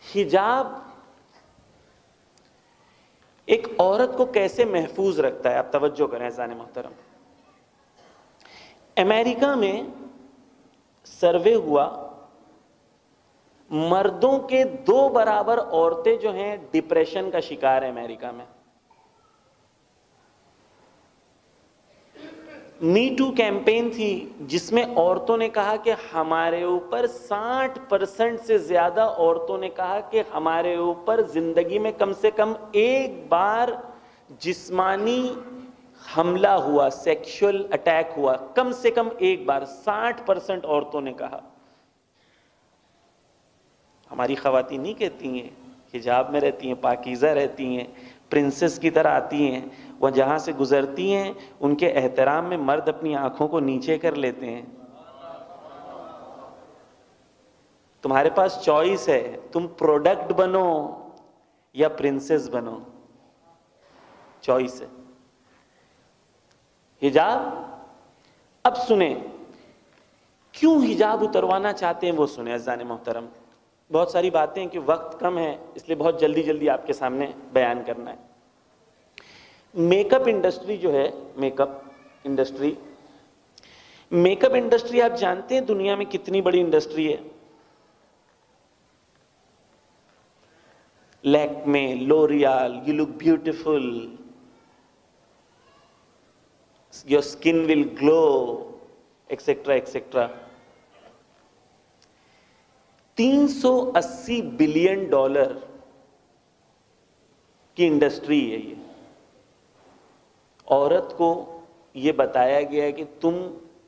حجاب ایک عورت کو کیسے محفوظ رکھتا ہے؟ آپ توجہ کریں عزیزان محترم. امریکہ میں سروے ہوا، مردوں کے 2 برابر عورتیں جو ہیں ڈپریشن کا شکار ہیں امریکہ میں. می ٹو کیمپین تھی جس میں عورتوں نے کہا کہ ہمارے اوپر 60% سے زیادہ عورتوں نے کہا کہ ہمارے اوپر زندگی میں کم سے کم ایک بار جسمانی حملہ ہوا، سیکشل اٹیک ہوا، کم سے کم ایک بار. 60% عورتوں نے کہا. ہماری خواتین نہیں کہتی ہیں، حجاب میں رہتی ہیں، پاکیزہ رہتی ہیں، پرنسس کی طرح آتی ہیں، وہ جہاں سے گزرتی ہیں ان کے احترام میں مرد اپنی آنکھوں کو نیچے کر لیتے ہیں. تمہارے پاس چوائس ہے، تم پروڈکٹ بنو یا پرنسس بنو، چوائس ہے. حجاب، اب سنیں کیوں حجاب اتروانا چاہتے ہیں وہ سنیں عزیزان محترم. بہت ساری باتیں کہ وقت کم ہے اس لیے بہت جلدی جلدی آپ کے سامنے بیان کرنا ہے. میک اپ انڈسٹری جو ہے، میک اپ انڈسٹری آپ جانتے ہیں دنیا میں کتنی بڑی انڈسٹری ہے؟ Lakme, L'Oreal, you look beautiful, your skin will glow, etc etc. $380 billion کی انڈسٹری ہے یہ. عورت کو یہ بتایا گیا ہے کہ تم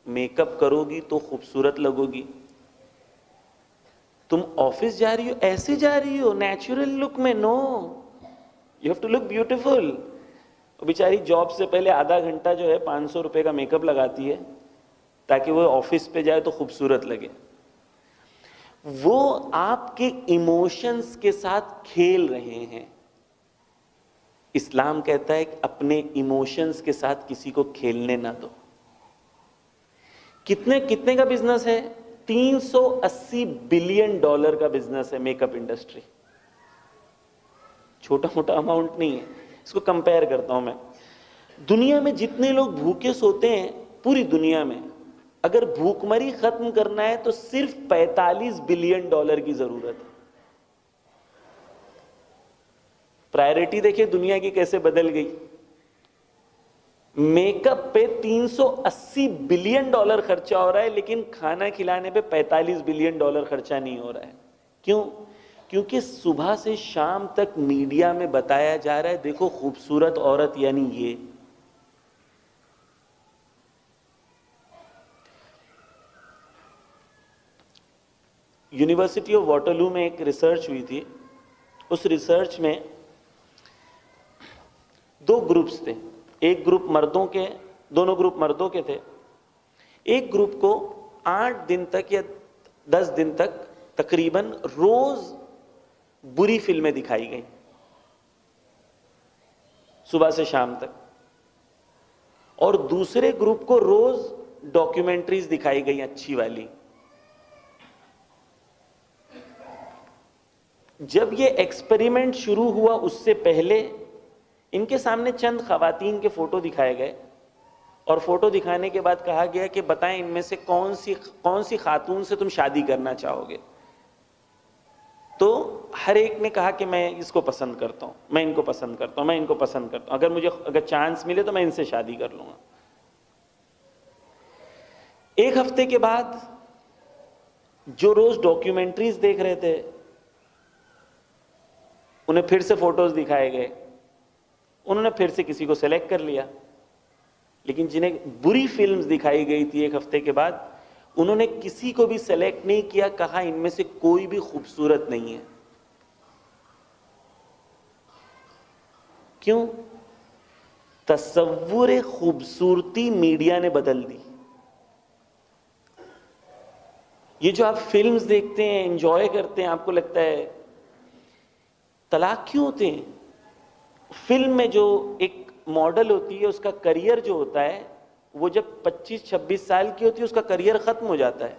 میک اپ کرو گی تو خوبصورت لگو گی. تم آفس جا رہی ہو ایسے جا رہی ہو نیچرل لک میں، no, you have to look beautiful. بیچاری جاب سے پہلے آدھا گھنٹہ جو ہے 500 روپے کا میک اپ لگاتی ہے تاکہ وہ آفس پہ جائے تو خوبصورت لگے. وہ آپ کے ایموشنز کے ساتھ کھیل رہے ہیں. اسلام کہتا ہے کہ اپنے ایموشنز کے ساتھ کسی کو کھیلنے نہ دو. کتنے کا بزنس ہے؟ $380 بلین کا بزنس ہے میک اپ انڈسٹری. چھوٹا موٹا اماؤنٹ نہیں ہے. اس کو کمپیئر کرتا ہوں میں، دنیا میں جتنے لوگ بھوکے سوتے ہیں پوری دنیا میں، اگر بھوک مری ختم کرنا ہے تو صرف $45 بلین کی ضرورت ہے. پرائرٹی دیکھیں دنیا کی کیسے بدل گئی. میک اپ پہ $380 بلین خرچہ ہو رہا ہے لیکن کھانا کھلانے پہ $45 بلین خرچہ نہیں ہو رہا ہے. کیوں؟ کیونکہ صبح سے شام تک میڈیا میں بتایا جا رہا ہے دیکھو خوبصورت عورت یعنی یہ. یونیورسٹی آف واٹرلو میں ایک ریسرچ ہوئی تھی. اس ریسرچ میں 2 گروپس تھے. ایک گروپ مردوں کے، دونوں گروپ مردوں کے تھے. ایک گروپ کو 8 دن تک یا 10 دن تک تقریباً روز بری فلمیں دکھائی گئیں صبح سے شام تک، اور دوسرے گروپ کو روز ڈاکیومنٹریز دکھائی گئی اچھی والی. جب یہ ایکسپیریمنٹ شروع ہوا اس سے پہلے ان کے سامنے چند خواتین کے فوٹو دکھائے گئے اور فوٹو دکھانے کے بعد کہا گیا کہ بتائیں ان میں سے کون سی خاتون سے تم شادی کرنا چاہو گے. تو ہر ایک نے کہا کہ میں اس کو پسند کرتا ہوں، میں ان کو پسند کرتا ہوں، میں ان کو پسند کرتا ہوں، اگر چانس ملے تو میں ان سے شادی کر لوں گا. ایک ہفتے کے بعد جو روز ڈاکیومنٹریز دیکھ رہے تھے انہیں پھر سے فوٹوز دکھائے گئے، انہوں نے پھر سے کسی کو سلیکٹ کر لیا. لیکن جنہیں بری فلمز دکھائی گئی تھی ایک ہفتے کے بعد انہوں نے کسی کو بھی سلیکٹ نہیں کیا، کہا ان میں سے کوئی بھی خوبصورت نہیں ہے. کیوں؟ تصور خوبصورتی میڈیا نے بدل دی. یہ جو آپ فلمز دیکھتے ہیں، انجوائے کرتے ہیں، آپ کو لگتا ہے طلاق کیوں ہوتے ہیں؟ فلم میں جو ایک ماڈل ہوتی ہے اس کا کریئر جو ہوتا ہے وہ جب 25-26 سال کی ہوتی ہے اس کا کریئر ختم ہو جاتا ہے.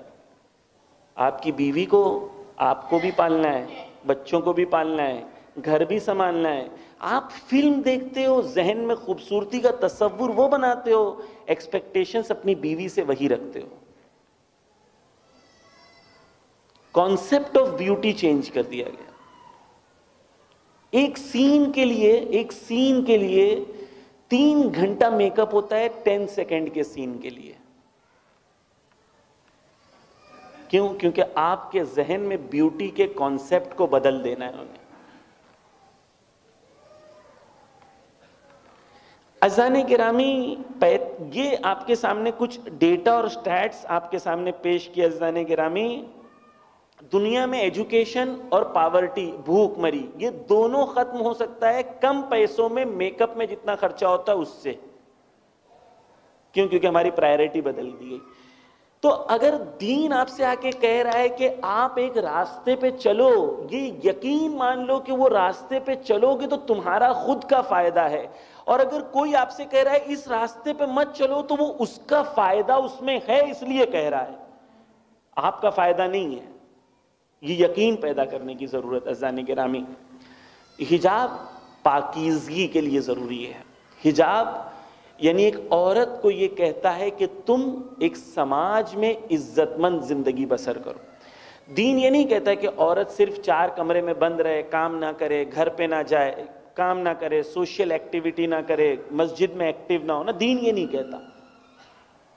آپ کی بیوی کو آپ کو بھی پالنا ہے، بچوں کو بھی پالنا ہے، گھر بھی سنبھالنا ہے. آپ فلم دیکھتے ہو، ذہن میں خوبصورتی کا تصور وہ بناتے ہو، ایکسپیکٹیشنز اپنی بیوی سے وہی رکھتے ہو. کانسیپٹ آف بیوٹی چینج کر دیا گیا. ایک سین کے لیے 3 گھنٹہ میک اپ ہوتا ہے 10 سیکنڈ کے سین کے لیے. کیوں؟ کیونکہ آپ کے ذہن میں بیوٹی کے کانسیپٹ کو بدل دینا ہے انہیں. عزیزان گرامی، یہ آپ کے سامنے کچھ ڈیٹا اور سٹیٹس آپ کے سامنے پیش کیا. عزیزان گرامی، دنیا میں ایجوکیشن اور پاورٹی، بھوک مری، یہ دونوں ختم ہو سکتا ہے کم پیسوں میں میک اپ میں جتنا خرچہ ہوتا ہے اس سے. کیوں؟ کیونکہ ہماری پرائیورٹی بدل دی گئی. تو اگر دین آپ سے آ کے کہہ رہا ہے کہ آپ ایک راستے پہ چلو، یہ یقین مان لو کہ وہ راستے پہ چلو گے تو تمہارا خود کا فائدہ ہے. اور اگر کوئی آپ سے کہہ رہا ہے اس راستے پہ مت چلو، تو وہ اس کا فائدہ اس میں ہے اس لیے کہہ رہا ہے، آپ کا فائدہ نہیں ہے. یہ یقین پیدا کرنے کی ضرورت ہے. عزیزان گرامی، حجاب پاکیزگی کے لیے ضروری ہے. حجاب یعنی ایک عورت کو یہ کہتا ہے کہ تم ایک سماج میں عزت مند زندگی بسر کرو. دین یہ نہیں کہتا کہ عورت صرف 4 کمرے میں بند رہے، کام نہ کرے، گھر پہ نہ جائے، کام نہ کرے، سوشل ایکٹیویٹی نہ کرے، مسجد میں ایکٹیو نہ ہونا. دین یہ نہیں کہتا.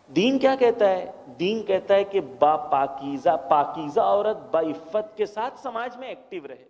دین کیا کہتا ہے؟ دین کہتا ہے کہ پاکیزہ عورت با عفت کے ساتھ سماج میں ایکٹیو رہے.